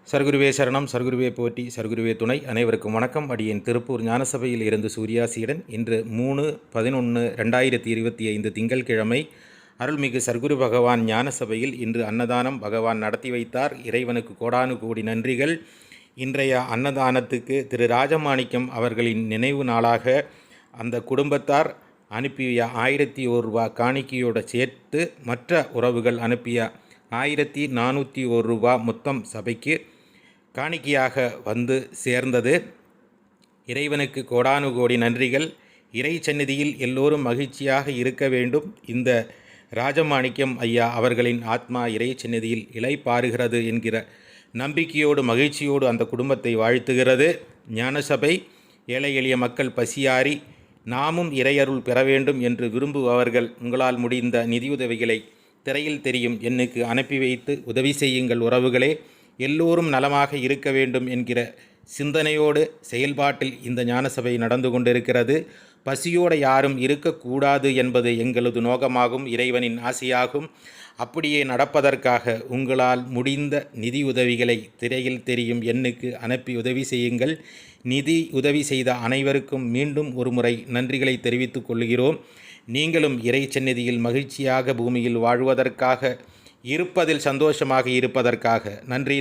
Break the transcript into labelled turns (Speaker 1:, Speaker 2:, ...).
Speaker 1: சர்க்குருவே சரணம், சர்க்குருவே போற்றி, சர்க்குருவே துணை. அனைவருக்கும் வணக்கம். அடியேன் திருப்பூர் ஞானசபையில் இருந்து சூர்யாசியுடன். இன்று 3/11/2025 திங்கள்கிழமை அருள்மிகு சர்க்குரு பகவான் ஞானசபையில் இன்று அன்னதானம் பகவான் நடத்தி வைத்தார். இறைவனுக்கு கோடானு கோடி நன்றிகள். இன்றைய அன்னதானத்துக்கு திரு ராஜமாணிக்கம் அவர்களின் நினைவு நாளாக அந்த குடும்பத்தார் அனுப்பிய 1001 ரூபா காணிக்கையோடு சேர்த்து மற்ற உறவுகள் அனுப்பிய 1401 ரூபா மொத்தம் சபைக்கு காணிக்கையாக வந்து சேர்ந்தது. இறைவனுக்கு கோடானு கோடி நன்றிகள். இறை சந்நிதியில் எல்லோரும் மகிழ்ச்சியாக இருக்க வேண்டும். இந்த ராஜமாணிக்கம் ஐயா அவர்களின் ஆத்மா இறை சந்நிதியில் இளைப்பாறுகிறது என்கிற நம்பிக்கையோடு மகிழ்ச்சியோடு அந்த குடும்பத்தை வாழ்த்துகிறது. ஞானசபை ஏழை எளிய மக்கள் பசியாறி நாமும் இறையருள் பெற வேண்டும் என்று விரும்புபவர்கள் உங்களால் முடிந்த நிதியுதவிகளை திரையில் தெரியும் எண்ணுக்கு அனுப்பி வைத்து உதவி செய்யுங்கள். உறவுகளே, எல்லோரும் நலமாக இருக்க வேண்டும் என்கிற சிந்தனையோடு செயல்பாட்டில் இந்த ஞானசபை நடந்து கொண்டிருக்கிறது. பசியோடு யாரும் இருக்கக்கூடாது என்பது எங்களது நோக்கமாகும், இறைவனின் ஆசையாகும். அப்படியே நடப்பதற்காக உங்களால் முடிந்த நிதி உதவிகளை திரையில் தெரியும் எண்ணுக்கு அனுப்பி உதவி செய்யுங்கள். நிதி உதவி செய்த அனைவருக்கும் மீண்டும் ஒரு முறை நன்றிகளை தெரிவித்துக் கொள்கிறோம். நீங்களும் இறை சந்நிதியில் மகிழ்ச்சியாக பூமியில் வாழ்வதற்காக, இருப்பதில் சந்தோஷமாக இருப்பதற்காக. நன்றி.